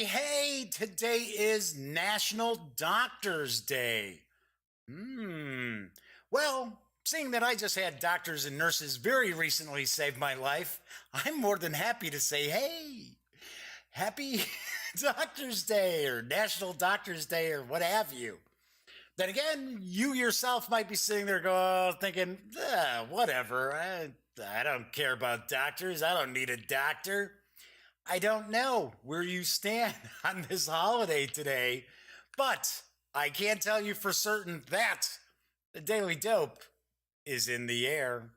Hey, today is National Doctors Day. Well, seeing that I just had doctors and nurses very recently save my life, I'm more than happy to say, hey, happy Doctors Day or National Doctors Day or what have you. Then again, you yourself might be sitting there thinking, whatever. I don't care about doctors. I don't need a doctor. I don't know where you stand on this holiday today, but I can tell you for certain that the Daily Dope is in the air.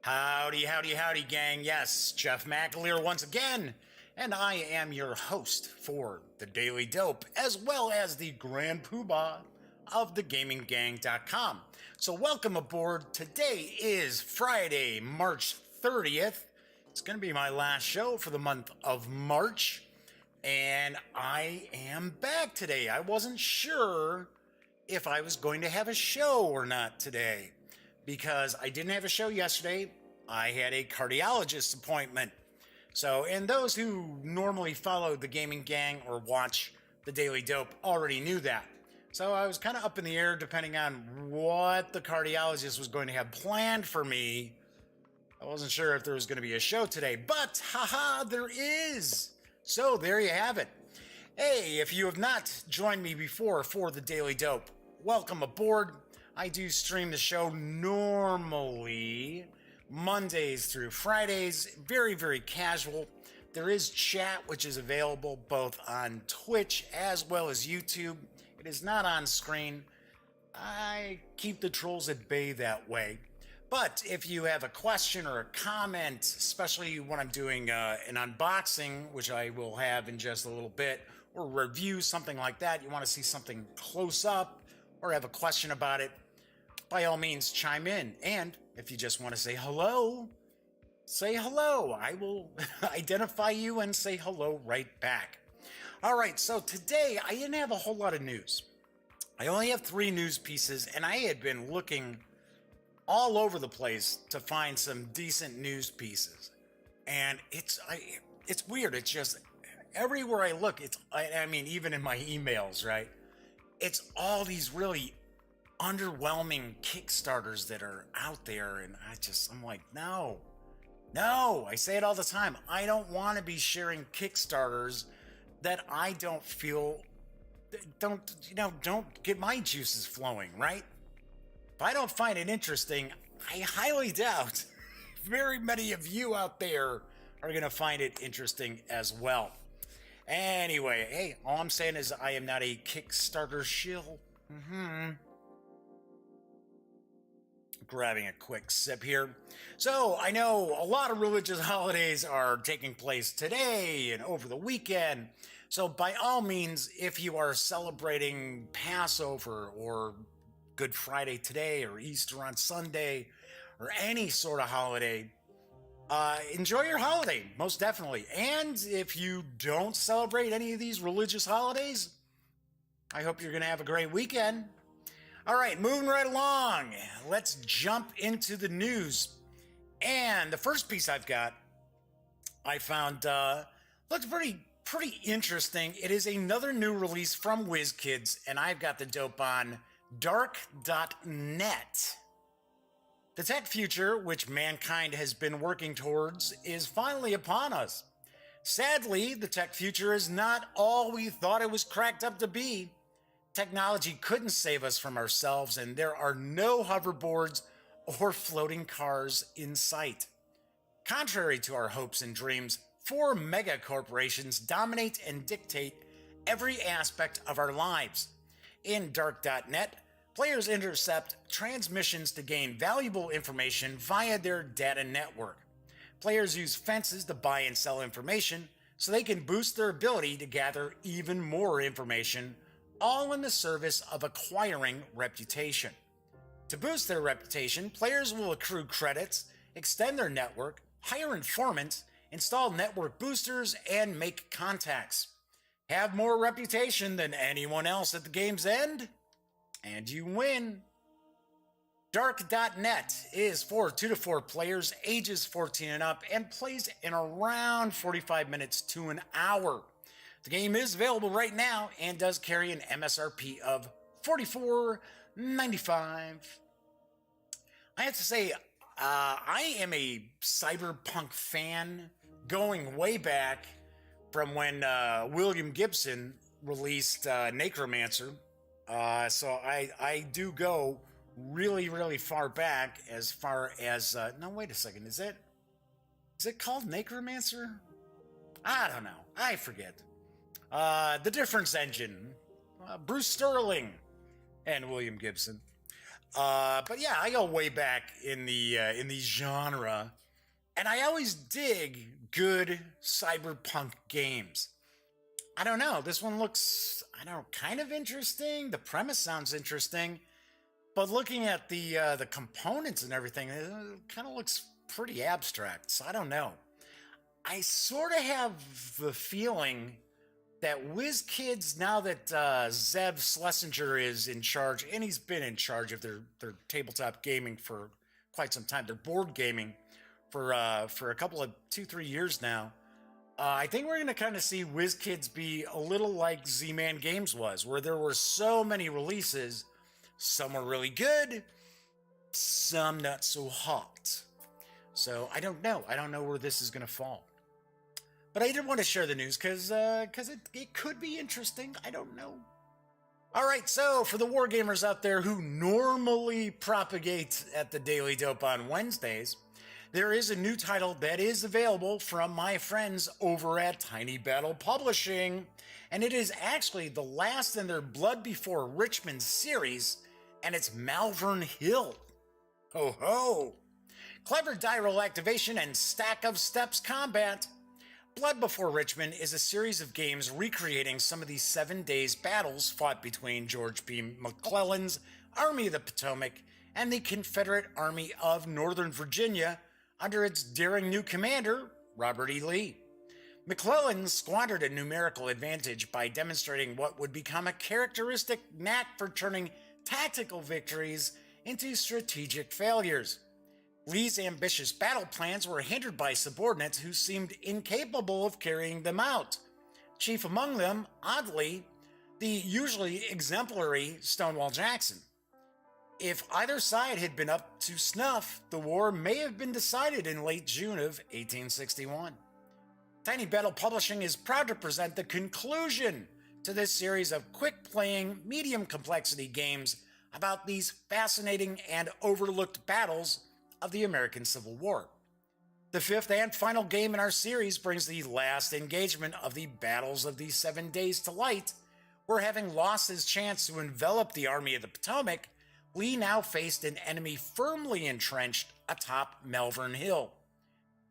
Howdy, howdy, howdy, gang. Yes, Jeff McAleer once again, and I am your host for the Daily Dope, as well as the Grand Poobah of thegaminggang.com. So welcome aboard. Today is Friday, March 30th. It's going to be my last show for the month of March, and I am back today. I wasn't sure if I was going to have a show or not today, because I didn't have a show yesterday. I had a cardiologist appointment. So, and those who normally follow the Gaming Gang or watch the Daily Dope already knew that. So I was kind of up in the air depending on what the cardiologist was going to have planned for me. I wasn't sure if there was going to be a show today, but haha, there is. So there you have it. Hey, if you have not joined me before for the Daily Dope, welcome aboard. I do stream the show normally Mondays through Fridays, very, very casual. There is chat, which is available both on Twitch as well as YouTube. It is not on screen. I keep the trolls at bay that way. But if you have a question or a comment, especially when I'm doing an unboxing, which I will have in just a little bit, or review, something like that, you want to see something close up or have a question about it, by all means, chime in. And if you just want to say hello, say hello. I will identify you and say hello right back. All right, so today I didn't have a whole lot of news. I only have 3 news pieces, and I had been looking all over the place to find some decent news pieces. And it's weird. It's just everywhere I look, I mean, even in my emails, right? It's all these really underwhelming Kickstarters that are out there, and I'm like, no, I say it all the time. I don't want to be sharing Kickstarters that I don't feel don't get my juices flowing, right? If I don't find it interesting, I highly doubt very many of you out there are going to find it interesting as well. Anyway, hey, all I'm saying is I am not a Kickstarter shill. Grabbing a quick sip here. So I know a lot of religious holidays are taking place today and over the weekend. So by all means, if you are celebrating Passover or Good Friday today or Easter on Sunday or any sort of holiday, enjoy your holiday, most definitely. And if you don't celebrate any of these religious holidays, I hope you're going to have a great weekend. All right, moving right along. Let's jump into the news. And the first piece I've got, I found looked pretty interesting. It is another new release from WizKids, and I've got the dope on dark.net. The tech future, which mankind has been working towards, is finally upon us. Sadly, the tech future is not all we thought it was cracked up to be. Technology couldn't save us from ourselves, and there are no hoverboards or floating cars in sight. Contrary to our hopes and dreams, 4 mega corporations dominate and dictate every aspect of our lives. In Dark.net, players intercept transmissions to gain valuable information via their data network. Players use fences to buy and sell information so they can boost their ability to gather even more information, all in the service of acquiring reputation. To boost their reputation, players will accrue credits, extend their network, hire informants, install network boosters, and make contacts. Have more reputation than anyone else at the game's end, and you win. Dark.net is for 2 to 4 players, ages 14 and up, and plays in around 45 minutes to an hour. The game is available right now and does carry an MSRP of $44.95. I have to say, I am a cyberpunk fan going way back from when William Gibson released Necromancer. So I do go really, really far back as no, wait a second. Is it called Necromancer? I don't know. I forget. The Difference Engine, Bruce Sterling and William Gibson. But yeah, I go way back in the genre, and I always dig good cyberpunk games. I don't know. This one looks, kind of interesting. The premise sounds interesting, but looking at the components and everything, it kind of looks pretty abstract. So I don't know. I sort of have the feeling that WizKids, now that Zev Schlesinger is in charge, and he's been in charge of their tabletop gaming for quite some time, their board gaming for a couple of 2-3 years now, I think we're going to kind of see WizKids be a little like Z-Man Games was, where there were so many releases. Some were really good, some not so hot. So I don't know. I don't know where this is going to fall. But I did want to share the news because it could be interesting. I don't know. All right, so for the wargamers out there who normally propagate at the Daily Dope on Wednesdays, there is a new title that is available from my friends over at Tiny Battle Publishing, and it is actually the last in their Blood Before Richmond series, and it's Malvern Hill. Ho ho! Clever die roll activation and stack of steps combat. Blood Before Richmond is a series of games recreating some of these 7 days battles fought between George B. McClellan's Army of the Potomac and the Confederate Army of Northern Virginia under its daring new commander, Robert E. Lee. McClellan squandered a numerical advantage by demonstrating what would become a characteristic knack for turning tactical victories into strategic failures. Lee's ambitious battle plans were hindered by subordinates who seemed incapable of carrying them out. Chief among them, oddly, the usually exemplary Stonewall Jackson. If either side had been up to snuff, the war may have been decided in late June of 1861. Tiny Battle Publishing is proud to present the conclusion to this series of quick-playing, medium-complexity games about these fascinating and overlooked battles of the American Civil War. The fifth and final game in our series brings the last engagement of the battles of these 7 days to light, where having lost his chance to envelop the Army of the Potomac, Lee now faced an enemy firmly entrenched atop Malvern Hill.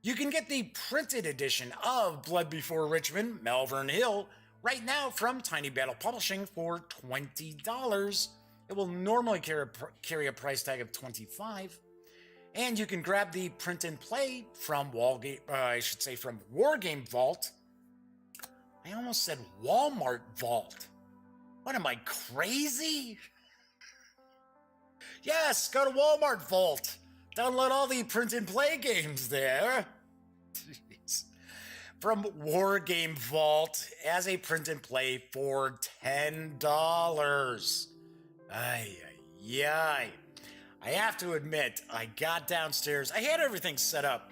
You can get the printed edition of Blood Before Richmond, Malvern Hill, right now from Tiny Battle Publishing for $20. It will normally carry a price tag of $25. And you can grab the print and play from from Wargame Vault. I almost said Walmart Vault. What am I, crazy? Yes, go to Walmart Vault. Download all the print and play games there. Jeez. From Wargame Vault as a print and play for $10. Ay, ay, ay. I have to admit, I got downstairs. I had everything set up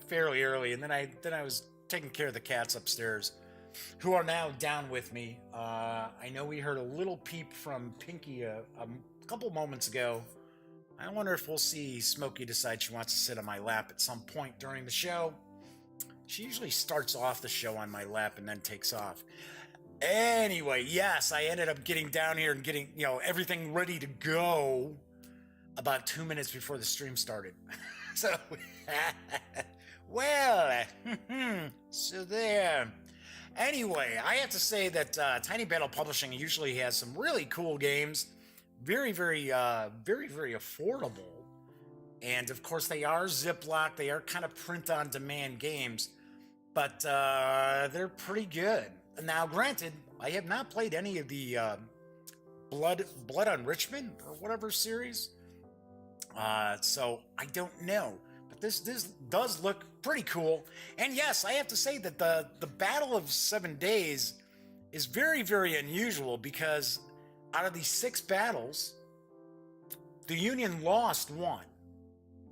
fairly early, and then I was taking care of the cats upstairs, who are now down with me. I know we heard a little peep from Pinky a couple moments ago. I wonder if we'll see Smokey decide she wants to sit on my lap at some point during the show. She usually starts off the show on my lap and then takes off. Anyway, yes, I ended up getting down here and getting, everything ready to go about 2 minutes before the stream started. So, well, so there. Anyway, I have to say that Tiny Battle Publishing usually has some really cool games. Very, very affordable. And of course, they are Ziploc. They are kind of print-on-demand games, but they're pretty good. Now, granted, I have not played any of the Blood on Richmond or whatever series, so I don't know. But this does look pretty cool. And yes, I have to say that the Battle of 7 Days is very, very unusual because out of these 6 battles, the Union lost 1.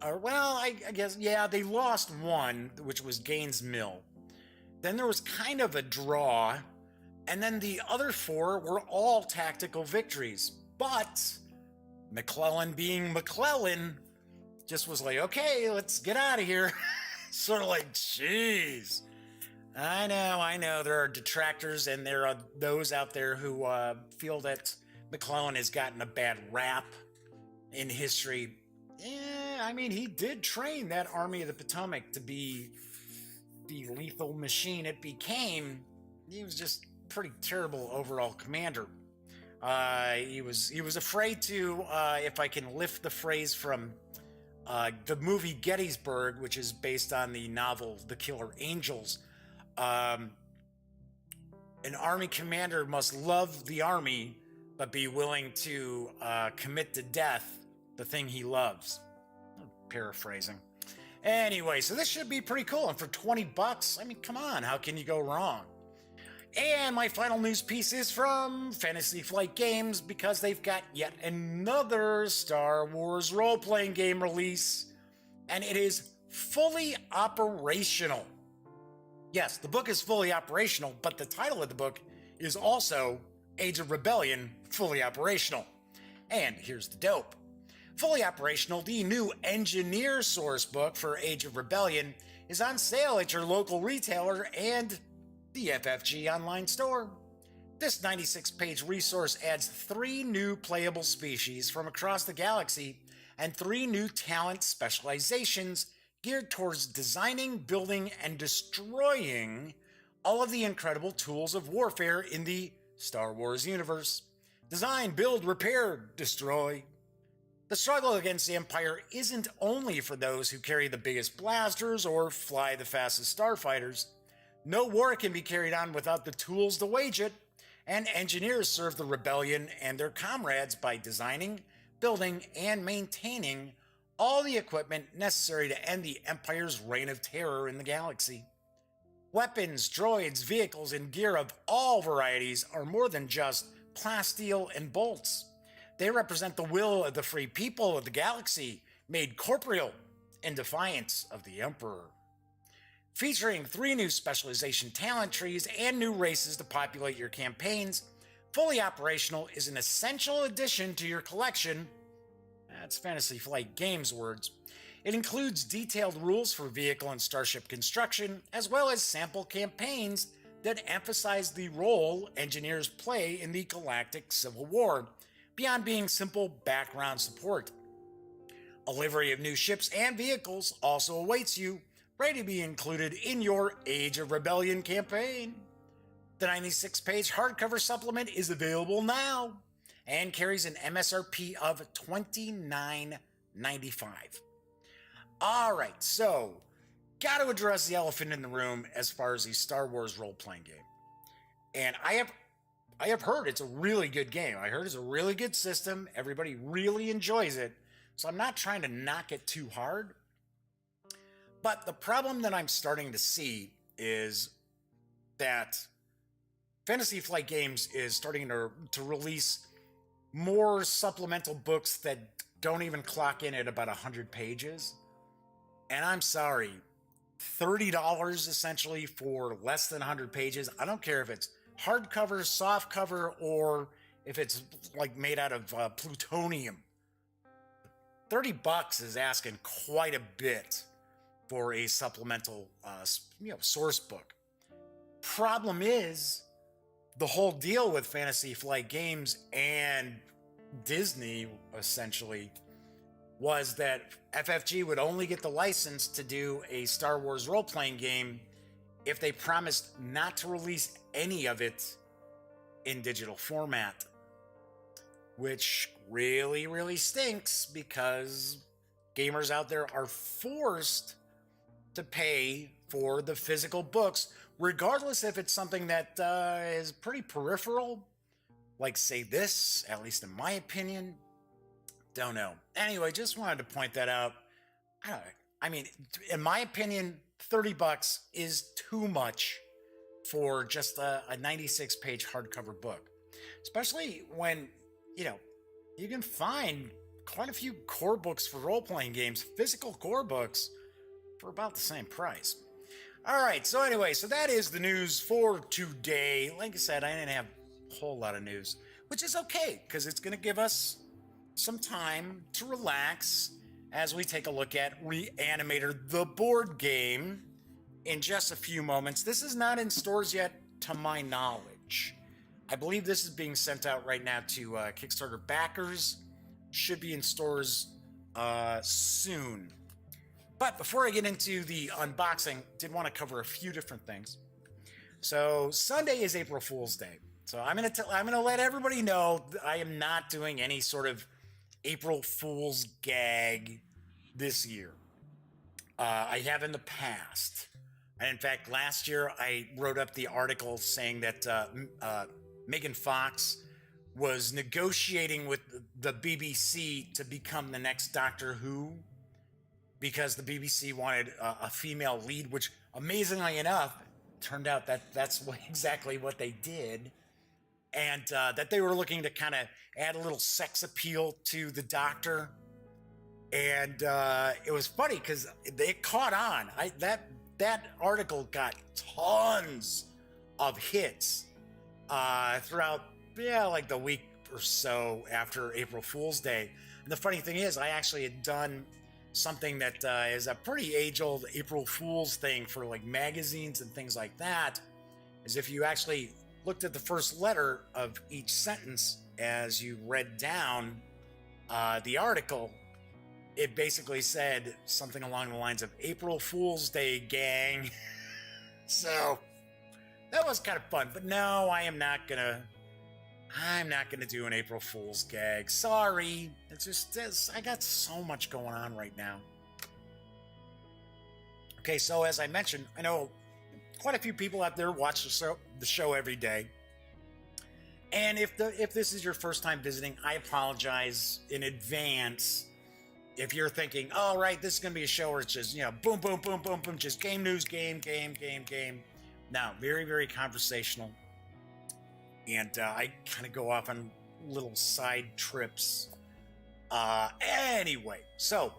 Or, well, I guess, yeah, they lost 1, which was Gaines Mill. Then there was kind of a draw, and then the other 4 were all tactical victories. But McClellan, being McClellan, just was like, okay, let's get out of here. Sort of like, jeez. I know, there are detractors, and there are those out there who feel that McClellan has gotten a bad rap in history. Yeah, I mean, he did train that Army of the Potomac to be the lethal machine it became. He was just pretty terrible overall commander. He was afraid to, if I can lift the phrase from the movie Gettysburg, which is based on the novel The Killer Angels, an army commander must love the army, but be willing to commit to death the thing he loves. I'm paraphrasing. Anyway, so this should be pretty cool. And for $20, I mean, come on, how can you go wrong? And my final news piece is from Fantasy Flight Games, because they've got yet another Star Wars role-playing game release, and it is fully operational. Yes, the book is fully operational, but the title of the book is also Age of Rebellion Fully Operational. And here's the dope. Fully Operational, the new engineer source book for Age of Rebellion, is on sale at your local retailer and the FFG online store. This 96-page resource adds 3 new playable species from across the galaxy and 3 new talent specializations geared towards designing, building, and destroying all of the incredible tools of warfare in the Star Wars universe. Design, build, repair, destroy. The struggle against the Empire isn't only for those who carry the biggest blasters or fly the fastest starfighters. No war can be carried on without the tools to wage it, and engineers serve the rebellion and their comrades by designing, building, and maintaining all the equipment necessary to end the Empire's reign of terror in the galaxy. Weapons, droids, vehicles, and gear of all varieties are more than just plasteel and bolts. They represent the will of the free people of the galaxy, made corporeal in defiance of the Emperor. Featuring 3 new specialization talent trees and new races to populate your campaigns, Fully Operational is an essential addition to your collection. That's Fantasy Flight Games words. It includes detailed rules for vehicle and starship construction, as well as sample campaigns that emphasize the role engineers play in the galactic civil war, beyond being simple background support. A livery of new ships and vehicles also awaits you, ready to be included in your Age of Rebellion campaign. The 96-page hardcover supplement is available now and carries an MSRP of $29.95. Alright, so, gotta address the elephant in the room as far as the Star Wars role-playing game. And I have heard it's a really good game. I heard it's a really good system. Everybody really enjoys it. So I'm not trying to knock it too hard. But the problem that I'm starting to see is that Fantasy Flight Games is starting to release more supplemental books that don't even clock in at about 100 pages. And I'm sorry, $30 essentially for less than 100 pages. I don't care if it's hardcover, softcover, or if it's like made out of plutonium. $30 is asking quite a bit for a supplemental source book. Problem is, the whole deal with Fantasy Flight Games and Disney essentially was that FFG would only get the license to do a Star Wars role-playing game if they promised not to release any of it in digital format, which really, really stinks because gamers out there are forced to pay for the physical books, regardless if it's something that is pretty peripheral, like say this, at least in my opinion. Don't know. Anyway, just wanted to point that out. I mean, in my opinion, $30 is too much for just a 96-page hardcover book, especially when, you can find quite a few core books for role-playing games, physical core books, for about the same price. All right, so anyway, so that is the news for today. Like I said, I didn't have a whole lot of news, which is okay, because it's going to give us some time to relax as we take a look at Reanimator, the board game, in just a few moments. This is not in stores yet, to my knowledge. I believe this is being sent out right now to Kickstarter backers. Should be in stores soon. But before I get into the unboxing, did want to cover a few different things. So Sunday is April Fool's Day. So I'm gonna let everybody know I am not doing any sort of April Fool's gag this year. I have in the past. And in fact, last year I wrote up the article saying that Megan Fox was negotiating with the BBC to become the next Doctor Who, because the BBC wanted a female lead, which amazingly enough turned out that that's exactly what they did. And that they were looking to kind of add a little sex appeal to the Doctor. And it was funny because it caught on. That article got tons of hits throughout, like the week or so after April Fool's Day. And the funny thing is, I actually had done something that is a pretty age-old April Fool's thing for like magazines and things like that, is if you actually looked at the first letter of each sentence as you read down the article, it basically said something along the lines of April Fool's Day, gang. So that was kind of fun. But no, I'm not gonna do an April Fool's gag. Sorry. I got so much going on right now. Okay, so as I mentioned, I know quite a few people out there watch the show every day. And if this is your first time visiting, I apologize in advance. If you're thinking, oh, right, this is going to be a show where it's just, boom, boom, boom, boom, boom, just game news, game. No, very, very conversational. And I kind of go off on little side trips. Anyway, so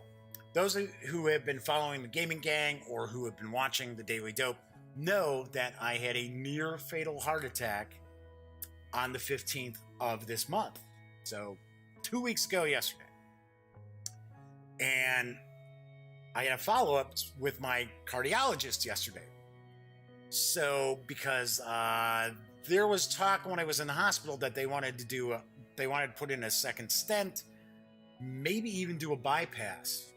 those who have been following the Gaming Gang or who have been watching the Daily Dope know that I had a near fatal heart attack on the 15th of this month. So 2 weeks ago yesterday. And I had a follow-up with my cardiologist yesterday. So because there was talk when I was in the hospital that they wanted to put in a second stent, maybe even do a bypass.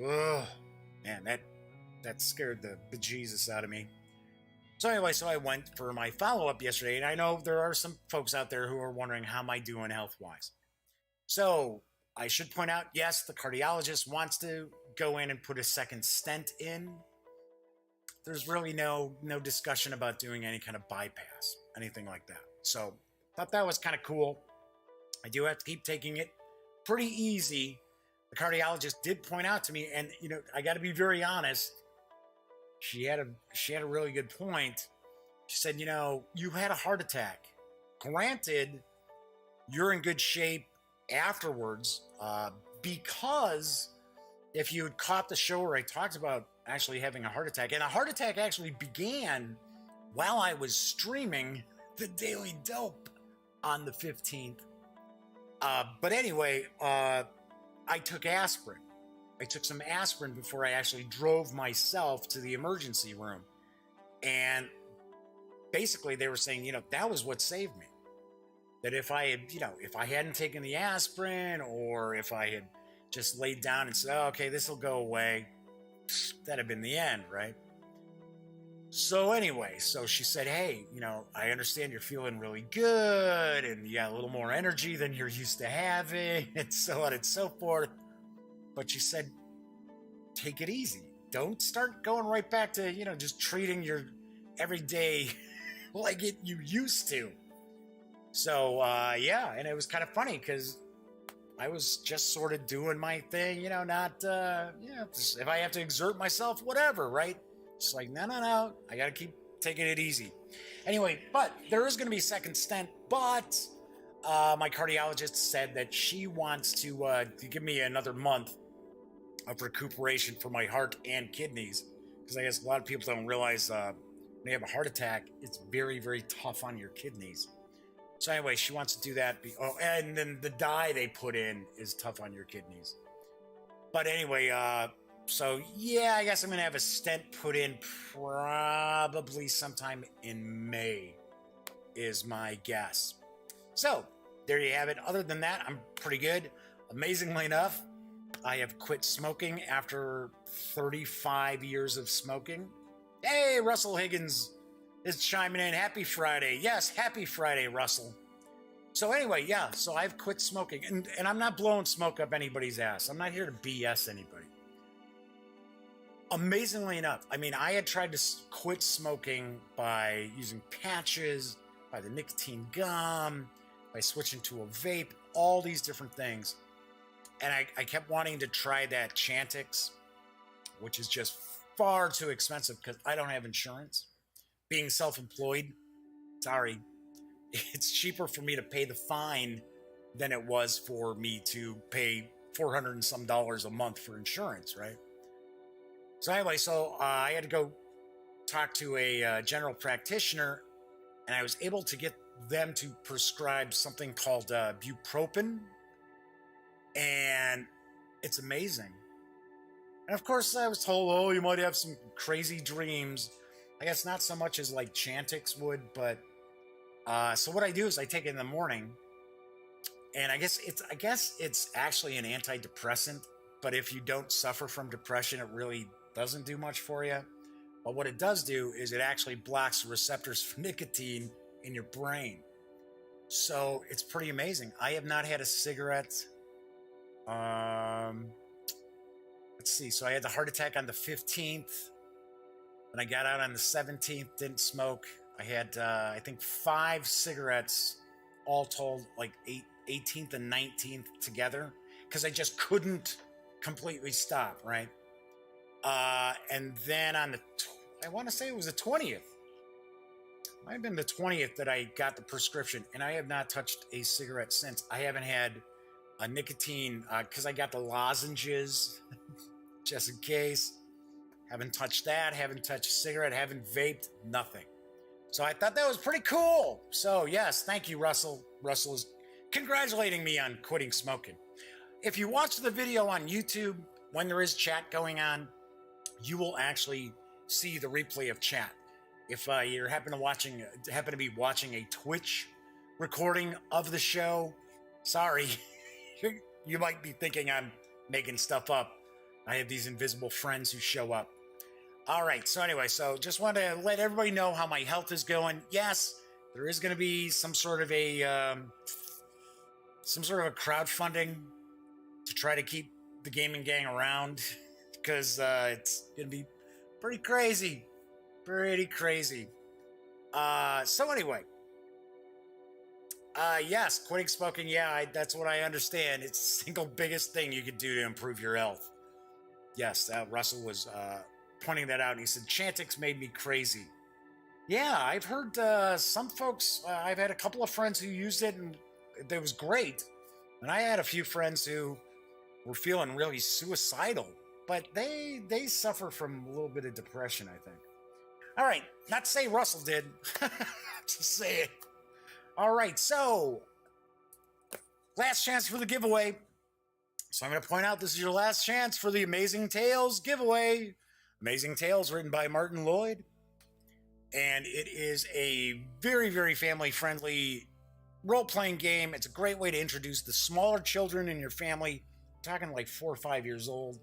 Ugh. Man, that scared the bejesus out of me. So anyway, I went for my follow-up yesterday, and I know there are some folks out there who are wondering how am I doing health-wise. So I should point out, yes, the cardiologist wants to go in and put a second stent in. There's really no discussion about doing any kind of bypass, anything like that. So thought that was kind of cool. I do have to keep taking it pretty easy. The cardiologist did point out to me, and I got to be very honest. She had a really good point. She said, you had a heart attack. Granted, you're in good shape afterwards, because if you had caught the show where I talked about actually having a heart attack, and a heart attack actually began while I was streaming the Daily Dope on the 15th. But anyway, I took aspirin. I took some aspirin before I actually drove myself to the emergency room. And basically they were saying, that was what saved me. That if I had, if I hadn't taken the aspirin, or if I had just laid down and said, oh, okay, this will go away, that'd have been the end, right? So anyway, so she said, hey, I understand you're feeling really good and you got a little more energy than you're used to having and so on and so forth. But she said, take it easy. Don't start going right back to, just treating your everyday like you used to. So, yeah, and it was kind of funny because I was just sort of doing my thing, not, if I have to exert myself, whatever, right? It's like, no, I got to keep taking it easy. Anyway, but there is going to be a second stent, but my cardiologist said that she wants to give me another month of recuperation for my heart and kidneys, because I guess a lot of people don't realize when you have a heart attack, it's very, very tough on your kidneys. So anyway, she wants to do that. And then the dye they put in is tough on your kidneys. But anyway, so yeah, I guess I'm going to have a stent put in probably sometime in May is my guess. So there you have it. Other than that, I'm pretty good. Amazingly enough, I have quit smoking after 35 years of smoking. Hey, Russell Higgins is chiming in. Happy Friday. Yes, happy Friday, Russell. So anyway, yeah, so I've quit smoking. And I'm not blowing smoke up anybody's ass. I'm not here to BS anybody. Amazingly enough, I mean, I had tried to quit smoking by using patches, by the nicotine gum, by switching to a vape, all these different things. And I kept wanting to try that Chantix, which is just far too expensive because I don't have insurance. Being self-employed, sorry, it's cheaper for me to pay the fine than it was for me to pay $400 and some a month for insurance, right? So anyway, I had to go talk to a general practitioner, and I was able to get them to prescribe something called bupropion, and it's amazing. And of course, I was told, oh, you might have some crazy dreams. I guess not so much as like Chantix would, but so what I do is I take it in the morning, and I guess it's actually an antidepressant. But if you don't suffer from depression, it really doesn't do much for you. But what it does do is it actually blocks the receptors for nicotine in your brain. So it's pretty amazing. I have not had a cigarette. Let's see. So I had the heart attack on the 15th. When I got out on the 17th, didn't smoke. I had, I think, 5 cigarettes, all told, like 18th and 19th together, because I just couldn't completely stop, right? And then on I want to say it was the 20th. Might have been the 20th that I got the prescription, and I have not touched a cigarette since. I haven't had a nicotine, because I got the lozenges, just in case. Haven't touched that, haven't touched a cigarette, haven't vaped, nothing. So I thought that was pretty cool. So yes, thank you, Russell. Russell is congratulating me on quitting smoking. If you watch the video on YouTube, when there is chat going on, you will actually see the replay of chat. If you happen to be watching a Twitch recording of the show, sorry, you might be thinking I'm making stuff up. I have these invisible friends who show up. All right, so anyway, just want to let everybody know how my health is going. Yes, there is going to be some sort of a crowdfunding to try to keep the gaming gang around, because it's going to be pretty crazy. So anyway, yes, quitting smoking, yeah, that's what I understand. It's the single biggest thing you could do to improve your health. Yes, Russell was pointing that out, and he said, Chantix made me crazy. Yeah, I've heard some folks, I've had a couple of friends who used it, and it was great. And I had a few friends who were feeling really suicidal, but they suffer from a little bit of depression, I think. All right, not to say Russell did, just say it. All right, so last chance for the giveaway. So I'm going to point out this is your last chance for the Amazing Tales giveaway. Amazing Tales, written by Martin Lloyd. And it is a very, very family-friendly role-playing game. It's a great way to introduce the smaller children in your family, talking like 4 or 5 years old,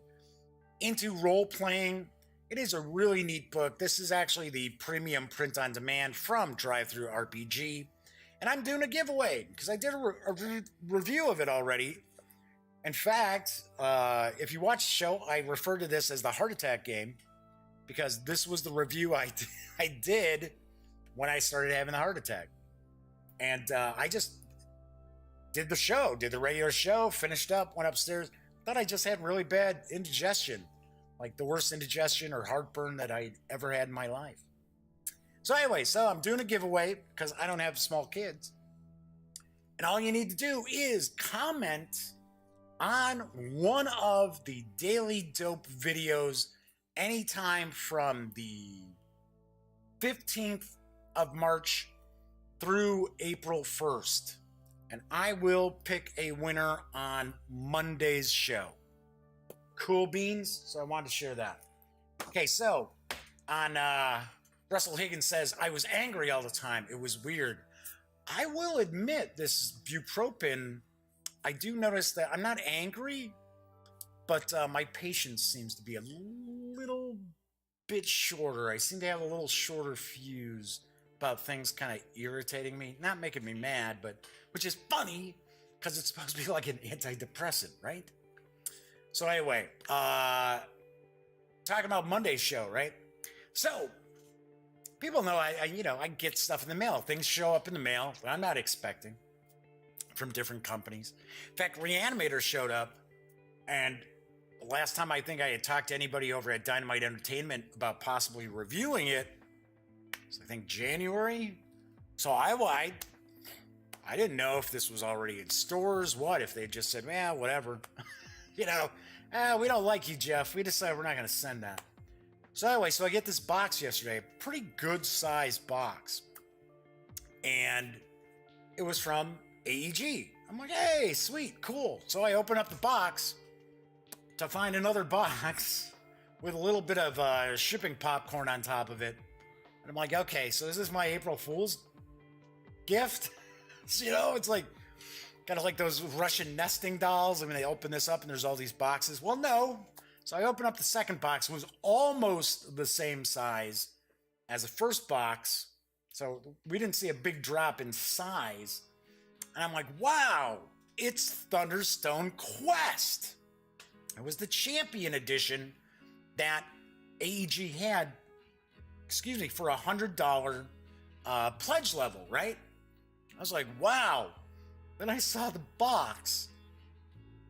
into role-playing. It is a really neat book. This is actually the premium print-on-demand from Drive-Thru RPG. And I'm doing a giveaway because I did a review of it already. In fact, if you watch the show, I refer to this as the heart attack game because this was the review I did when I started having the heart attack. And I just did the show, did the regular show, finished up, went upstairs. Thought I just had really bad indigestion, like the worst indigestion or heartburn that I ever had in my life. So anyway, I'm doing a giveaway because I don't have small kids. And all you need to do is comment on one of the Daily Dope videos anytime from the 15th of March through April 1st. And I will pick a winner on Monday's show. Cool beans? So I wanted to share that. Okay, so on Russell Higgins says, I was angry all the time. It was weird. I will admit this bupropion, I do notice that I'm not angry, but my patience seems to be a little bit shorter. I seem to have a little shorter fuse about things kind of irritating me. Not making me mad, but which is funny because it's supposed to be like an antidepressant, right? So anyway, talking about Monday's show, right? So people know I get stuff in the mail. Things show up in the mail that I'm not expecting from different companies. In fact, Reanimator showed up, and last time I think I had talked to anybody over at Dynamite Entertainment about possibly reviewing it, so I think January. So I didn't know if this was already in stores, if they just said, whatever. We don't like you, Jeff. We decided we're not going to send that. So anyway, I get this box yesterday, a pretty good sized box. And it was from AEG. I'm like, hey, sweet, cool. So I open up the box to find another box with a little bit of shipping popcorn on top of it. And I'm like, okay, so is this my April Fool's gift? It's like kind of like those Russian nesting dolls. I mean, they open this up and there's all these boxes. Well, no. So I open up the second box. It was almost the same size as the first box. So we didn't see a big drop in size. And I'm like, wow, it's Thunderstone Quest. It was the Champion Edition that AEG had, for $100 pledge level, right? I was like, wow. Then I saw the box.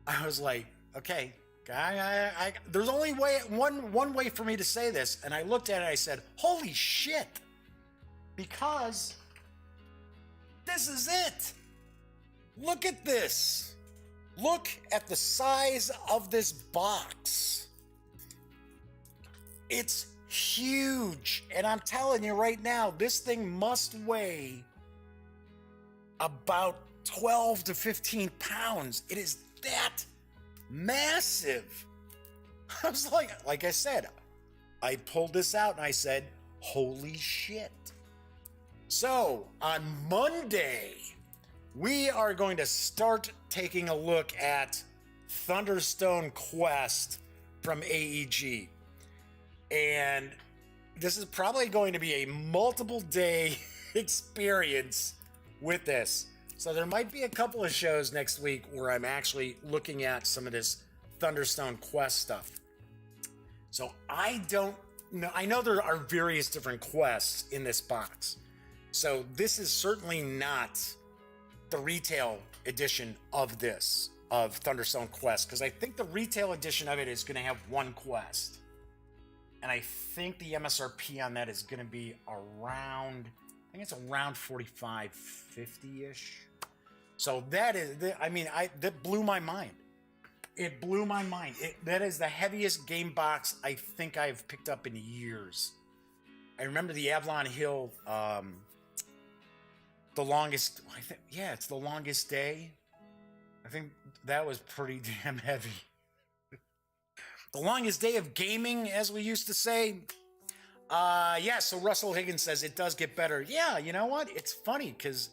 I was like, okay, there's only one way for me to say this. And I looked at it, I said, holy shit. Because this is it. Look at this. Look at the size of this box. It's huge. And I'm telling you right now, this thing must weigh about 12 to 15 pounds. It is that massive. I was like I said, I pulled this out and I said, holy shit. So on Monday, we are going to start taking a look at Thunderstone Quest from AEG. And this is probably going to be a multiple day experience with this. So there might be a couple of shows next week where I'm actually looking at some of this Thunderstone Quest stuff. So I don't know. I know there are various different quests in this box. So this is certainly not the retail edition of Thunderstone Quest, because I think the retail edition of it is going to have one quest. And I think the MSRP on that is going to be around, I think it's around $45.50-ish. So that blew my mind. It blew my mind. That is the heaviest game box I think I've picked up in years. I remember the Avalon Hill, it's the longest day. I think that was pretty damn heavy. The longest day of gaming, as we used to say. So Russell Higgins says it does get better. Yeah, you know what? It's funny because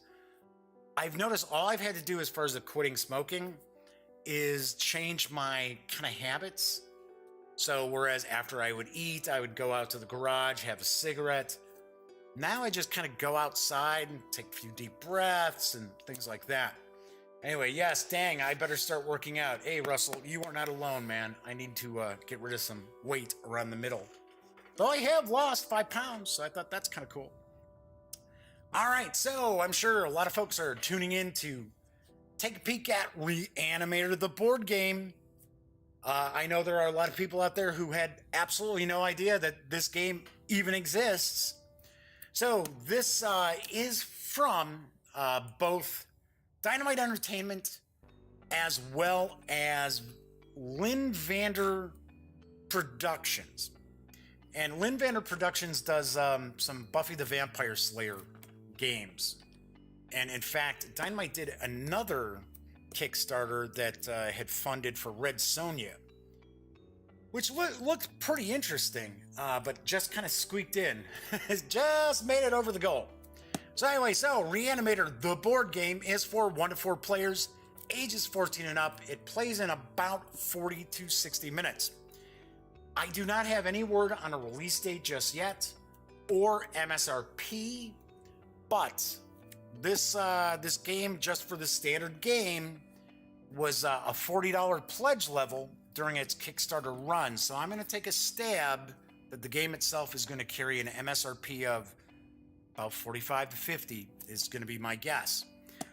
I've noticed all I've had to do as far as the quitting smoking is change my kind of habits. So whereas after I would eat, I would go out to the garage, have a cigarette. Now I just kind of go outside and take a few deep breaths and things like that. Anyway, yes, dang, I better start working out. Hey, Russell, you are not alone, man. I need to get rid of some weight around the middle. Though I have lost 5 pounds, so I thought that's kind of cool. All right, so I'm sure a lot of folks are tuning in to take a peek at Reanimator, the board game. I know there are a lot of people out there who had absolutely no idea that this game even exists. So this is from both Dynamite Entertainment as well as Lynnvander Productions. And Lynnvander Productions does some Buffy the Vampire Slayer games. And in fact, Dynamite did another Kickstarter that had funded for Red Sonja, which looked pretty interesting, but just kind of squeaked in. Just made it over the goal. So anyway, Reanimator, the board game, is for 1 to 4 players, ages 14 and up. It plays in about 40 to 60 minutes. I do not have any word on a release date just yet, or MSRP, but this game, just for the standard game, was a $40 pledge level during its Kickstarter run. So I'm going to take a stab that the game itself is going to carry an MSRP of about 45 to 50 is going to be my guess.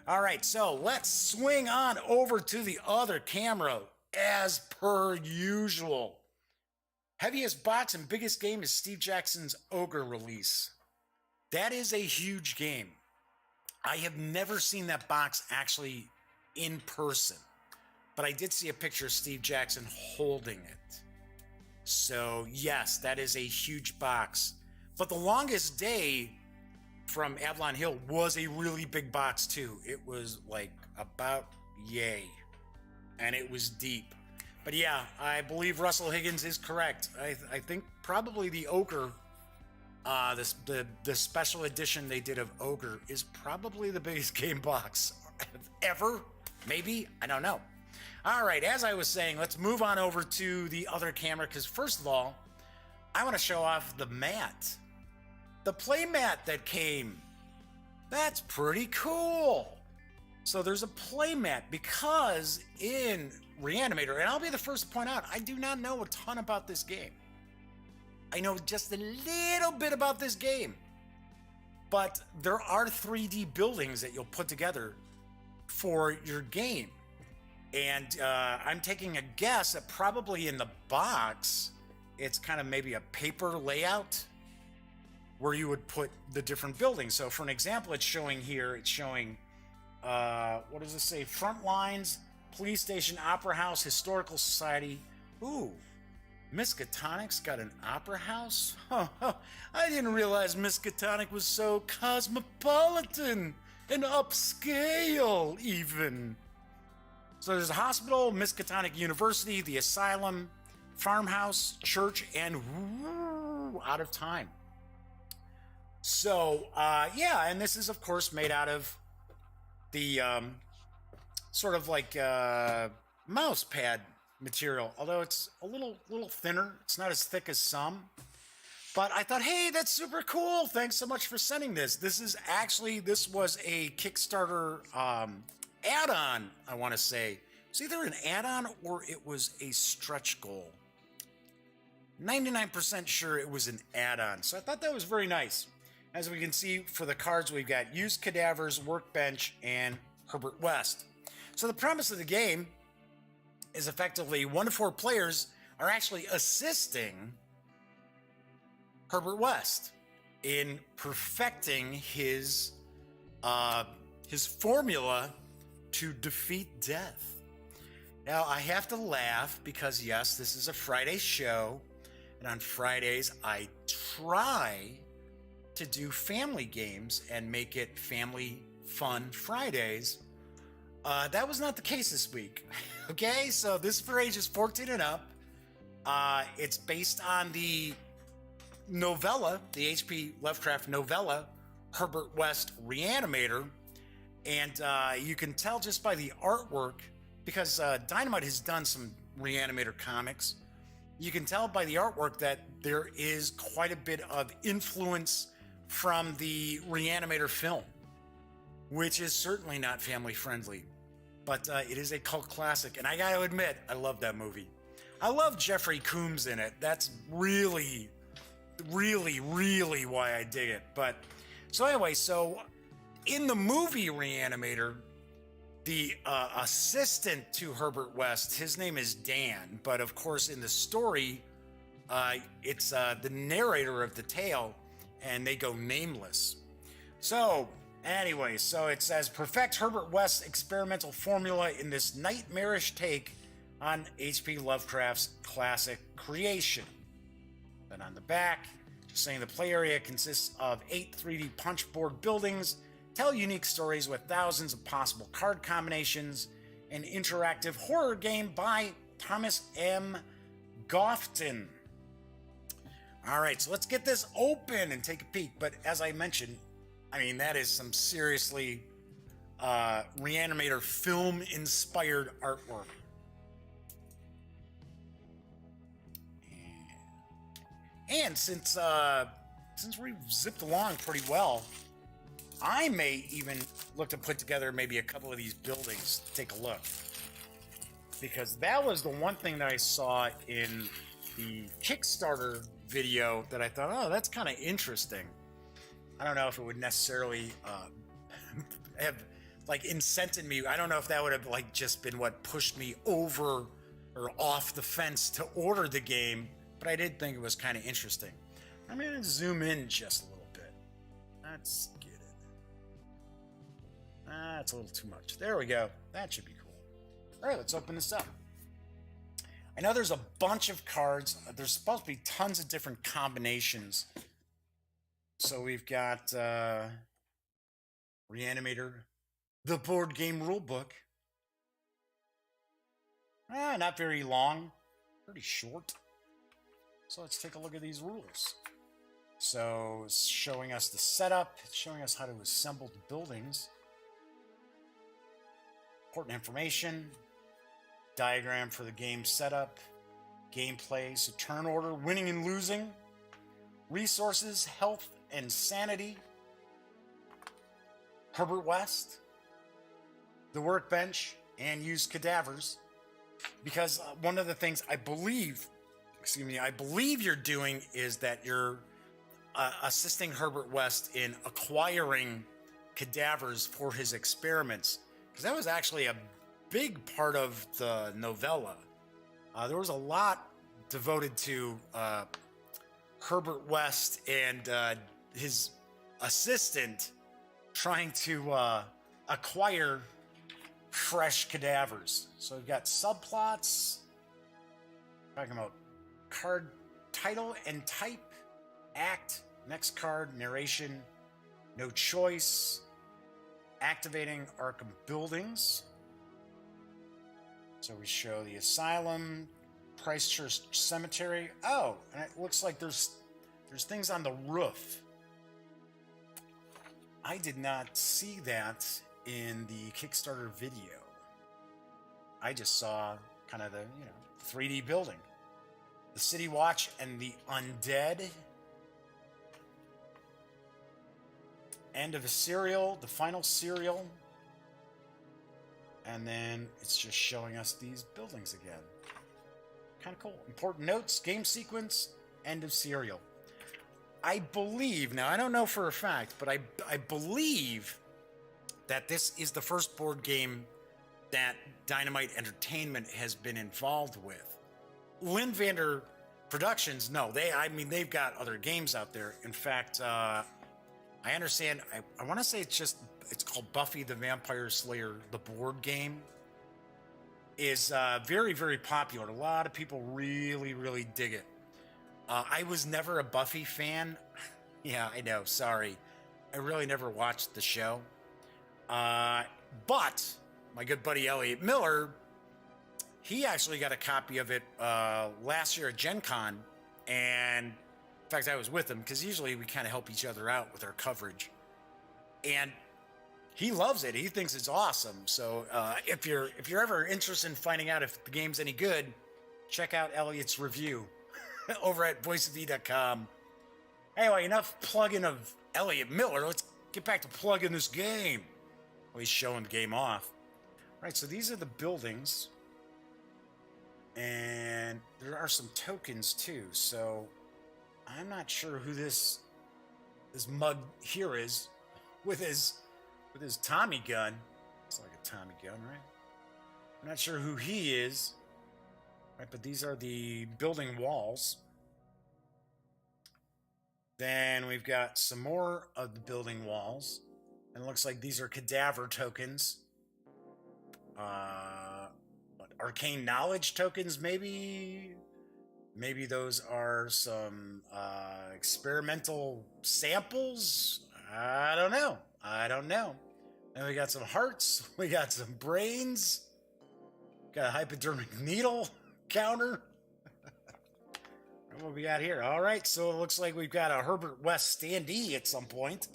All right, so let's swing on over to the other camera as per usual. Heaviest box and biggest game is Steve Jackson's Ogre release. That is a huge game. I have never seen that box actually in person, but I did see a picture of Steve Jackson holding it. So yes, that is a huge box. But the Longest Day from Avalon Hill was a really big box too. It was like about yay, and it was deep. But yeah, I believe Russell Higgins is correct. I think probably the Ogre, the special edition they did of Ogre is probably the biggest game box ever. Maybe, I don't know. All right, as I was saying, let's move on over to the other camera, because first of all, I want to show off the mat. The play mat that came. That's pretty cool. So there's a play mat, because in Reanimator, and I'll be the first to point out, I do not know a ton about this game. I know just a little bit about this game, but there are 3D buildings that you'll put together for your game. And I'm taking a guess that probably in the box, it's kind of maybe a paper layout where you would put the different buildings. So for an example, it's showing here, what does it say? Front lines, police station, opera house, historical society. Ooh, Miskatonic's got an opera house? I didn't realize Miskatonic was so cosmopolitan and upscale even. So there's a hospital, Miskatonic University, the asylum, farmhouse, church, and out of time. So, yeah, and this is, of course, made out of the sort of like mouse pad material, although it's a little thinner. It's not as thick as some. But I thought, hey, that's super cool. Thanks so much for sending this. This was a Kickstarter add-on, I want to say. It's either an add-on or it was a stretch goal. 99% sure it was an add-on. So I thought that was very nice. As we can see, for the cards, we've got Used Cadavers, Workbench, and Herbert West. So the premise of the game is effectively 1 to 4 players are actually assisting Herbert West in perfecting his formula to defeat death. Now, I have to laugh because, yes, this is a Friday show, and on Fridays, I try to do family games and make it family fun Fridays. That was not the case this week. Okay, so this is for ages 14 and up. It's based on the novella, the H.P. Lovecraft novella, Herbert West Reanimator. And you can tell just by the artwork, because Dynamite has done some Reanimator comics, you can tell by the artwork that there is quite a bit of influence from the Reanimator film, which is certainly not family friendly. but it is a cult classic, and I gotta admit, I love that movie. I love Jeffrey Combs in it. That's really, really, really why I dig it. But so anyway, so in the movie Reanimator, the assistant to Herbert West, his name is Dan, but of course in the story, it's the narrator of the tale, and they go nameless. So anyway, so it says, perfect Herbert West's experimental formula in this nightmarish take on H.P. Lovecraft's classic creation. Then on the back, just saying the play area consists of 8 3D punchboard buildings, tell unique stories with thousands of possible card combinations, an interactive horror game by Thomas M. Gofton. All right, so let's get this open and take a peek. But as I mentioned, I mean, that is some seriously Reanimator film-inspired artwork. And since we've zipped along pretty well, I may even look to put together maybe a couple of these buildings to take a look. Because that was the one thing that I saw in the Kickstarter video that I thought, oh, that's kind of interesting. I don't know if it would necessarily have like incented me. I don't know if that would have like just been what pushed me over or off the fence to order the game, but I did think it was kind of interesting. I'm going to zoom in just a little bit. Let's get it. That's a little too much. There we go. That should be cool. All right, let's open this up. I know there's a bunch of cards. There's supposed to be tons of different combinations. So we've got Reanimator, the board game rulebook. Not very long, pretty short. So let's take a look at these rules. So it's showing us the setup, it's showing us how to assemble the buildings. Important information, diagram for the game setup, gameplay, so turn order, winning and losing, resources, health and sanity, Herbert West, the workbench, and use cadavers. Because one of the things I believe you're doing is that you're assisting Herbert West in acquiring cadavers for his experiments. Because that was actually a big part of the novella. There was a lot devoted to Herbert West and his assistant trying to acquire fresh cadavers. So we've got subplots, talking about card title and type, act, next card, narration, no choice, activating Arkham buildings. So we show the asylum, Christchurch Cemetery. Oh, and it looks like there's things on the roof. I did not see that in the Kickstarter video. I just saw kind of the 3D building. The City Watch and the Undead. End of a serial, the final serial. And then it's just showing us these buildings again. Kind of cool. Important notes, game sequence, end of serial. I believe, now I don't know for a fact, but I believe that this is the first board game that Dynamite Entertainment has been involved with. Lynnvander Productions, no, they've got other games out there. In fact, I understand, I want to say it's called Buffy the Vampire Slayer, the board game, is very, very popular. A lot of people really, really dig it. I was never a Buffy fan. Yeah, I know, sorry. I really never watched the show. But my good buddy Elliot Miller, he actually got a copy of it last year at Gen Con. And in fact, I was with him because usually we kind of help each other out with our coverage. And he loves it. He thinks it's awesome. So if you're ever interested in finding out if the game's any good, check out Elliot's review over at voiceof.com. Anyway, enough plugging of Elliot Miller. Let's get back to plugging this game. Well, he's showing the game off. Right, so these are the buildings. And there are some tokens too, so I'm not sure who this mug here is with his Tommy gun. It's like a Tommy gun, right? I'm not sure who he is. Right, but these are the building walls. Then we've got some more of the building walls. And it looks like these are cadaver tokens. Arcane knowledge tokens, maybe? Maybe those are some experimental samples? I don't know. And we got some hearts. We got some brains. Got a hypodermic needle counter. What we got here? All right, so it looks like we've got a Herbert West standee at some point.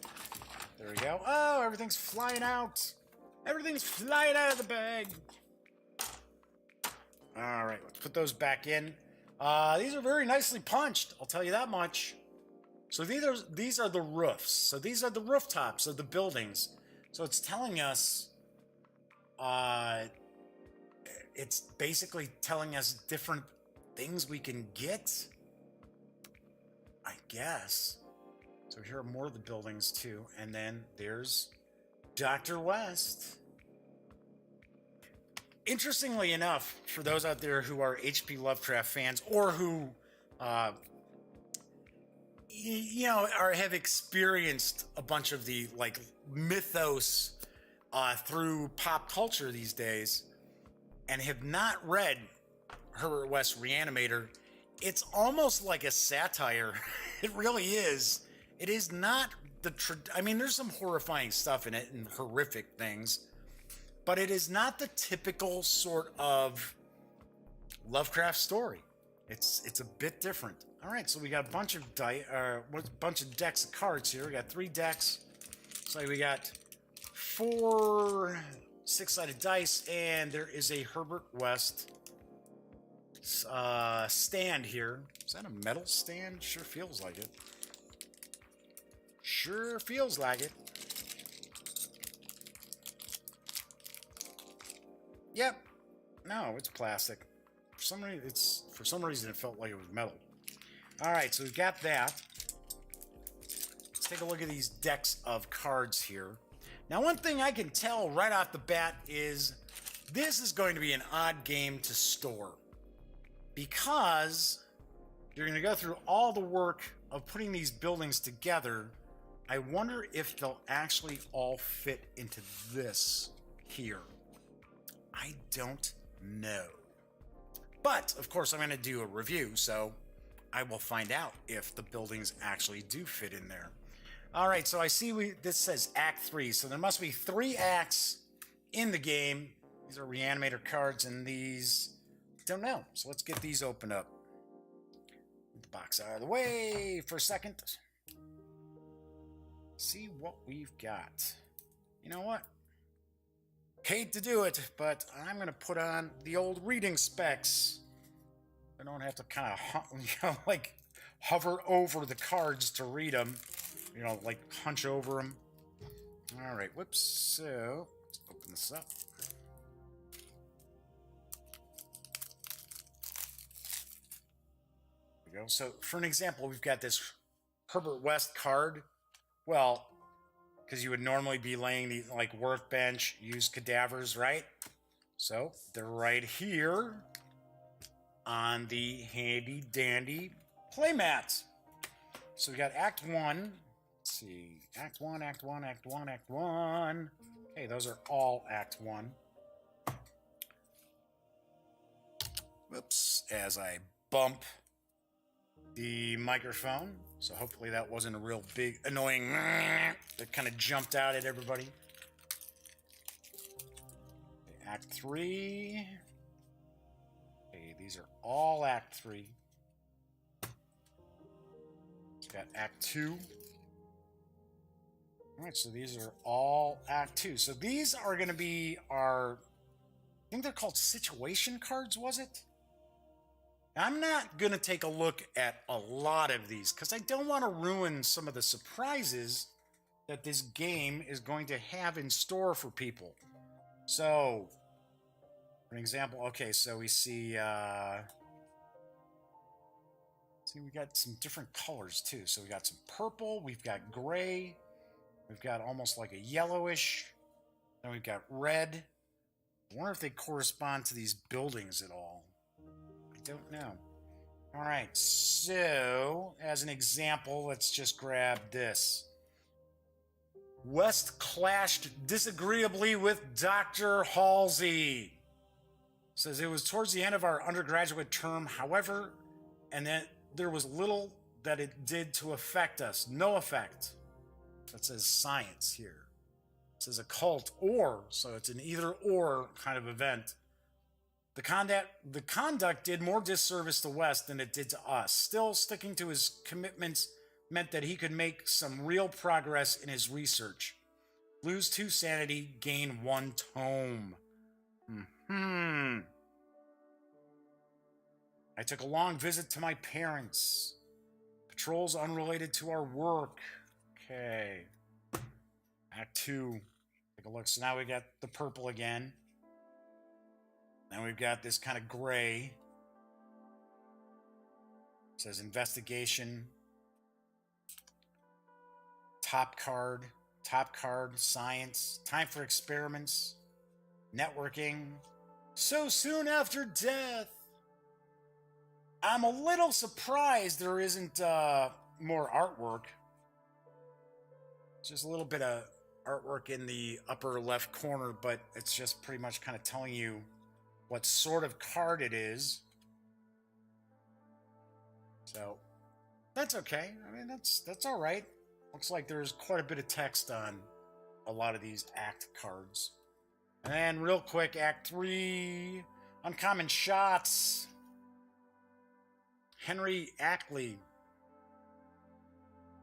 There we go. Oh, everything's flying out. Everything's flying out of the bag. All right, let's put those back in. These are very nicely punched, I'll tell you that much. So these are the roofs. So these are the rooftops of the buildings. So it's telling us, it's basically telling us different things we can get, I guess. So here are more of the buildings too. And then there's Dr. West. Interestingly enough, for those out there who are H.P. Lovecraft fans or who, have experienced a bunch of the like mythos through pop culture these days and have not read Herbert West Reanimator, it's almost like a satire. It really is. It is not there's some horrifying stuff in it and horrific things. But it is not the typical sort of Lovecraft story. It's a bit different. All right, so we got a bunch of decks of cards here. We got 3 decks. So we got 4 6-sided dice, and there is a Herbert West stand here. Is that a metal stand? Sure feels like it. Sure feels like it. Yep. No, it's plastic. For some reason it felt like it was metal. All right, so we've got that. Let's take a look at these decks of cards here. Now, one thing I can tell right off the bat is this is going to be an odd game to store because you're going to go through all the work of putting these buildings together. I wonder if they'll actually all fit into this here. I don't know. But, of course, I'm going to do a review, so I will find out if the buildings actually do fit in there. All right, so I see this says Act 3, so there must be 3 acts in the game. These are Reanimator cards, and these, don't know. So let's get these opened up. Get the box out of the way for a second. See what we've got. You know what? Hate to do it, but I'm going to put on the old reading specs. I don't have to kind of, hover over the cards to read them. Like hunch over them. All right, whoops. So, let's open this up. There we go. So, for an example, we've got this Herbert West card. Well, because you would normally be laying the workbench, use cadavers, right? So they're right here on the handy dandy playmat. So we got Act 1. Let's see. Act 1, Act 1, Act 1, Act 1. Okay, those are all Act 1. Whoops, as I bump the microphone. So hopefully that wasn't a real big, annoying that kind of jumped out at everybody. Okay, Act 3. Okay, these are all Act 3. We've got Act 2. All right, so these are all Act 2. So these are going to be our, I think they're called situation cards, was it? I'm not going to take a look at a lot of these because I don't want to ruin some of the surprises that this game is going to have in store for people. So For an example, okay, so we see we got some different colors too. So we got some purple, we've got gray, we've got almost like a yellowish, and we've got red. I wonder if they correspond to these buildings at all. I don't know. All right, so as an example, let's just grab this. West clashed disagreeably with Dr. Halsey. Says it was towards the end of our undergraduate term, however, and then there was little that it did to affect us. No effect. That says science here. It says occult or, so it's an either or kind of event. The conduct did more disservice to West than it did to us. Still, sticking to his commitments meant that he could make some real progress in his research. Lose 2 sanity, gain 1 tome. I took a long visit to my parents. Patrols unrelated to our work. Okay. Act 2. Take a look. So now we got the purple again. Now we've got this kind of gray. It says investigation. Top card, science, time for experiments, networking. So soon after death. I'm a little surprised there isn't more artwork. Just a little bit of artwork in the upper left corner, but it's just pretty much kind of telling you what sort of card it is. So that's okay. I mean, that's all right. Looks like there's quite a bit of text on a lot of these act cards. And then real quick, Act 3, uncommon shots. Henry Ackley.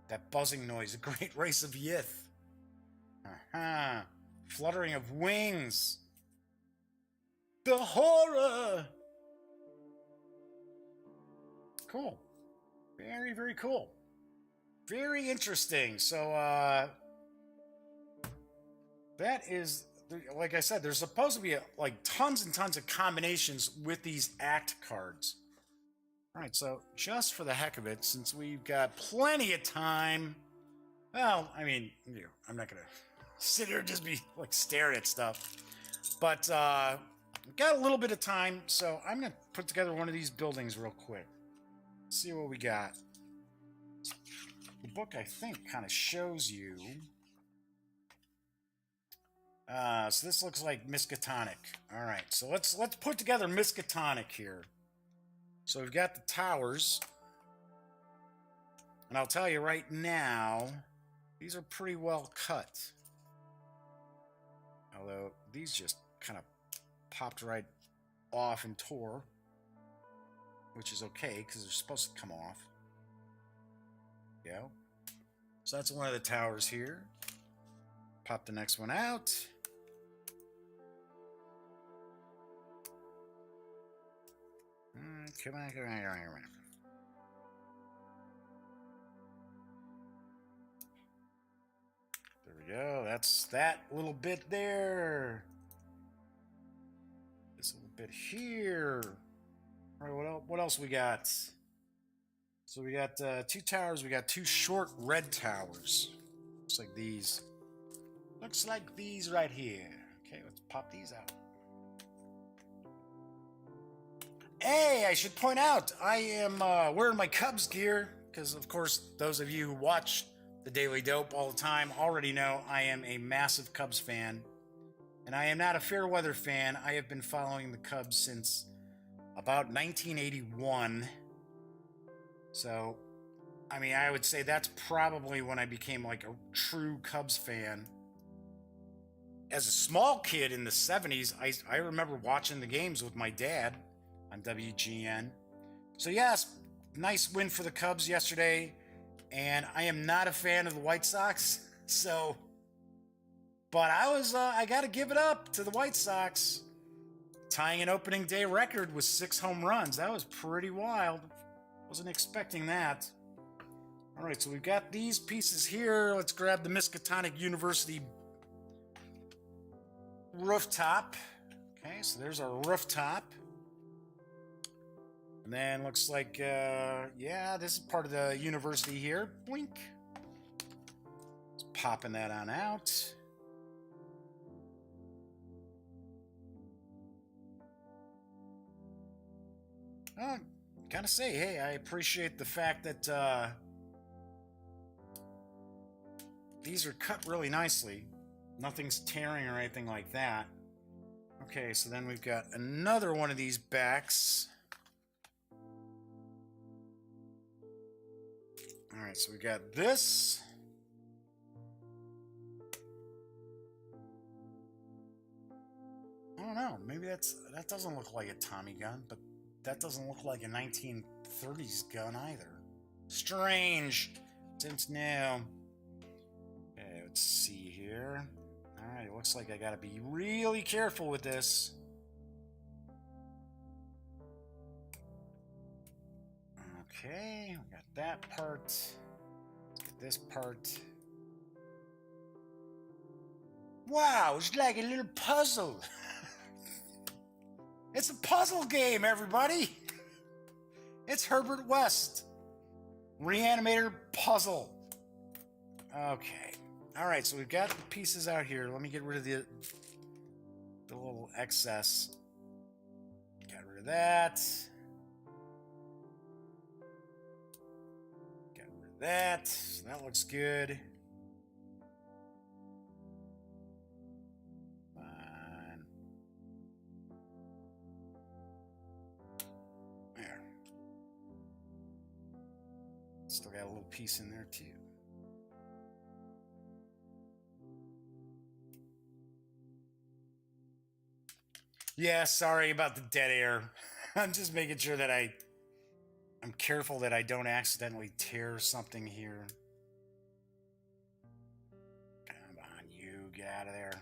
That buzzing noise, a great race of Yith. Fluttering of wings. The horror. Cool. Very, very cool. Very interesting. So, that is, like I said, there's supposed to be like tons and tons of combinations with these act cards. All right, so just for the heck of it, since we've got plenty of time, well, I mean, I'm not going to sit here and just be like staring at stuff, but got a little bit of time, so I'm going to put together one of these buildings real quick. See what we got. The book, I think, kind of shows you. So this looks like Miskatonic. All right, so let's put together Miskatonic here. So we've got the towers, and I'll tell you right now, these are pretty well cut. Although these just kind of popped right off and tore, which is okay because they're supposed to come off. Yeah. So that's one of the towers here. Pop the next one out. Come on. There we go. That's that little bit there. This little bit here. All right, what else we got? So we got 2 towers. We got 2 short red towers. Looks like these. Looks like these right here. Okay, let's pop these out. Hey, I should point out, I am wearing my Cubs gear, because of course, those of you who watch the Daily Dope all the time already know I am a massive Cubs fan. And I am not a fair weather fan. I have been following the Cubs since about 1981. So, I mean, I would say that's probably when I became like a true Cubs fan. As a small kid in the 70s, I remember watching the games with my dad on WGN. So yes, nice win for the Cubs yesterday, and I am not a fan of the White Sox, so, but I got to give it up to the White Sox, tying an opening day record with 6 home runs. That was pretty wild. Wasn't expecting that. All right, so we've got these pieces here. Let's grab the Miskatonic University rooftop. Okay, so there's our rooftop. And then looks like, yeah, this is part of the university here. Blink. Just popping that on out. Oh, gotta say, hey, I appreciate the fact that these are cut really nicely. Nothing's tearing or anything like that. Okay, so then we've got another one of these backs. Alright, so we got this. I don't know, maybe that doesn't look like a Tommy gun, but that doesn't look like a 1930s gun either. Strange, since new. Okay, let's see here. Alright, looks like I gotta be really careful with this. Okay, we got that part. Let's get this part. Wow, it's like a little puzzle. It's a puzzle game, everybody. It's Herbert West. Reanimator puzzle. Okay. All right, so we've got the pieces out here. Let me get rid of the little excess. Got rid of that. Got rid of that. So that looks good. Fine. There. Still got a little piece in there, too. Yeah, sorry about the dead air. I'm just making sure that I'm careful that I don't accidentally tear something here. Come on, you, get out of there.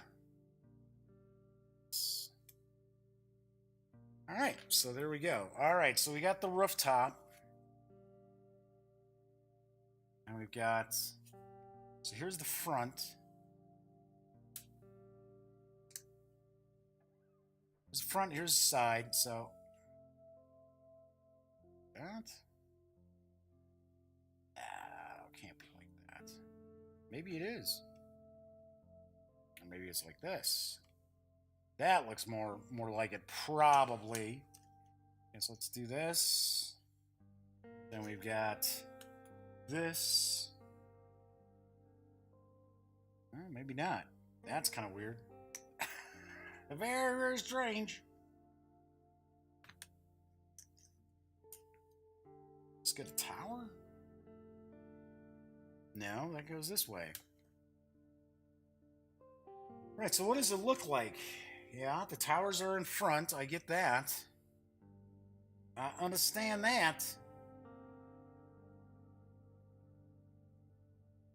All right, so there we go. All right, so we got the rooftop. And we've got, so here's the front. Here's the front, here's the side, so. That? Can't be like that. Maybe it is. Or maybe it's like this. That looks more like it, probably. Okay, so let's do this. Then we've got this. Well, maybe not. That's kind of weird. Very, very strange. Let's get a tower. No, that goes this way. Right, so what does it look like? Yeah, the towers are in front. I get that. I understand that.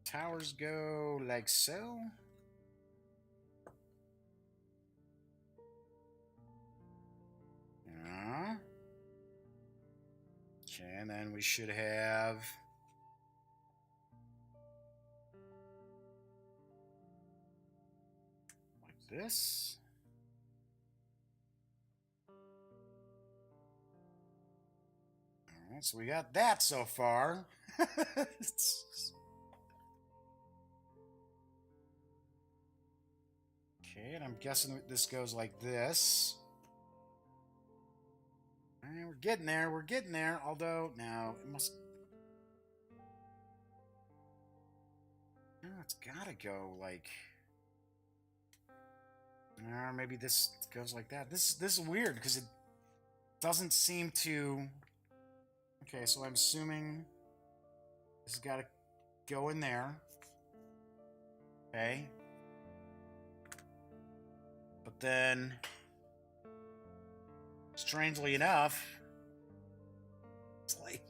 Towers go like so. Okay, and then we should have like this. All right, so we got that so far. Okay, and I'm guessing this goes like this. All right, we're getting there. We're getting there. Although, now it must. No, it's gotta go like. Or maybe this goes like that. This is weird because it doesn't seem to. Okay, so I'm assuming this has got to go in there. Okay. But then, strangely enough, it's like,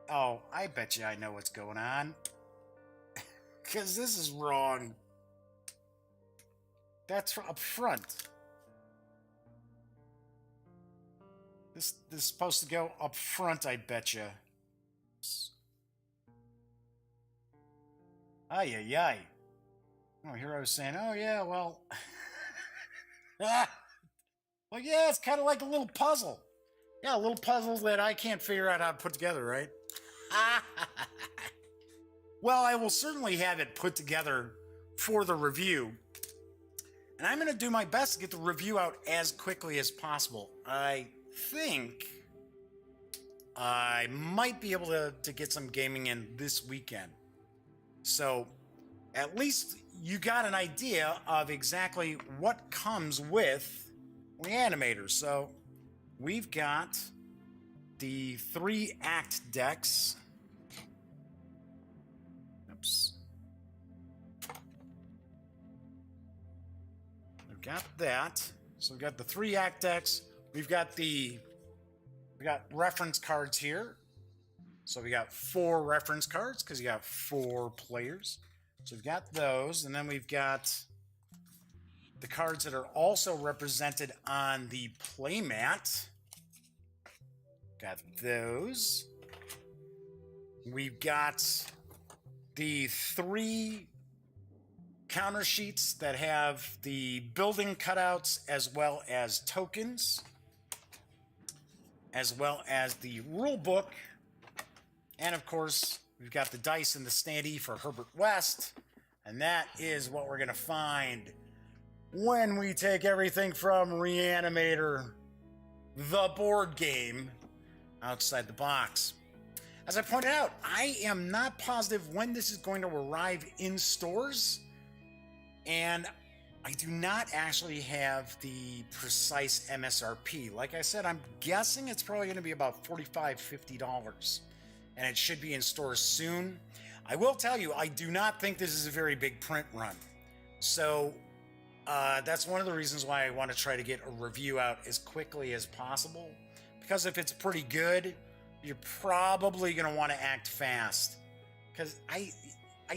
oh, I bet you I know what's going on. Because this is wrong. That's up front. This is supposed to go up front, I bet you. Ay, ay, ay. Oh, here I was saying, oh, yeah, well, Well, yeah, it's kind of like a little puzzle. Yeah, a little puzzle that I can't figure out how to put together, right? Well, I will certainly have it put together for the review. And I'm going to do my best to get the review out as quickly as possible. I think I might be able to get some gaming in this weekend. So at least you got an idea of exactly what comes with Reanimator. So we've got the 3-act decks. Oops. We've got that. So we've got the 3-act decks. We got reference cards here. So we got 4 reference cards because you got 4 players. So we've got those, and then we've got the cards that are also represented on the playmat. Got those. We've got the 3 counter sheets that have the building cutouts as well as tokens, as well as the rule book. And of course, we've got the dice and the standee for Herbert West. And that is what we're going to find when we take everything from Reanimator, the board game, outside the box. As I pointed out, I am not positive when this is going to arrive in stores. And I do not actually have the precise MSRP. Like I said, I'm guessing it's probably going to be about $45, $50. And it should be in stores soon. I will tell you, I do not think this is a very big print run. So that's one of the reasons why I want to try to get a review out as quickly as possible. Because if it's pretty good, you're probably going to want to act fast. Because I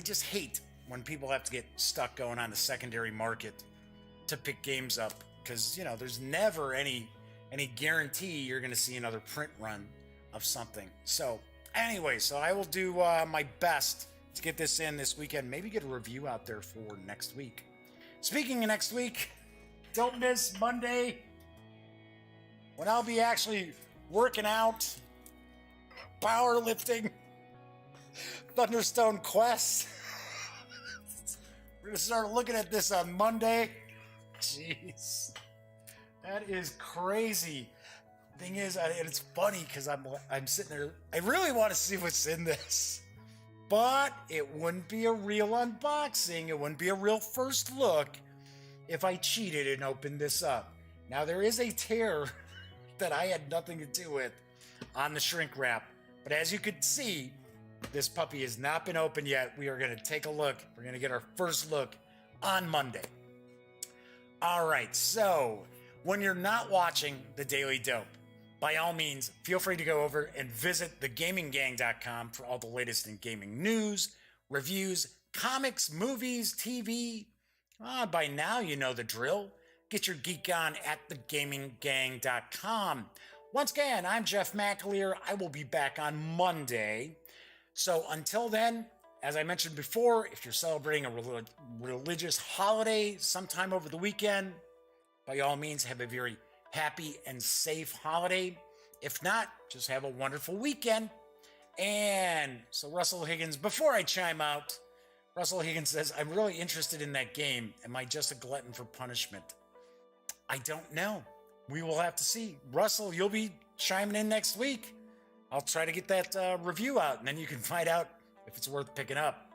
just hate when people have to get stuck going on the secondary market to pick games up. Because, you know, there's never any guarantee you're going to see another print run of something. So anyway, so I will do my best to get this in this weekend. Maybe get a review out there for next week. Speaking of next week, don't miss Monday when I'll be actually working out, powerlifting, Thunderstone Quest. We're going to start looking at this on Monday. Jeez. That is crazy. Thing is, and it's funny because I'm sitting there. I really want to see what's in this, but it wouldn't be a real unboxing. It wouldn't be a real first look if I cheated and opened this up. Now there is a tear that I had nothing to do with on the shrink wrap, but as you could see, this puppy has not been opened yet. We are going to take a look. We're going to get our first look on Monday. All right, so when you're not watching The Daily Dope, by all means, feel free to go over and visit thegaminggang.com for all the latest in gaming news, reviews, comics, movies, TV. By now, you know the drill. Get your geek on at thegaminggang.com. Once again, I'm Jeff McAleer. I will be back on Monday. So until then, as I mentioned before, if you're celebrating a religious holiday sometime over the weekend, by all means, have a very happy and safe holiday. If not, just have a wonderful weekend. And so Russell Higgins, before I chime out, Russell Higgins says, I'm really interested in that game. Am I just a glutton for punishment? I don't know. We will have to see. Russell, you'll be chiming in next week. I'll try to get that review out, and then you can find out if it's worth picking up.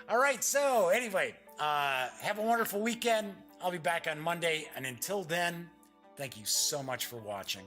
All right, so anyway, have a wonderful weekend. I'll be back on Monday, and until then, thank you so much for watching.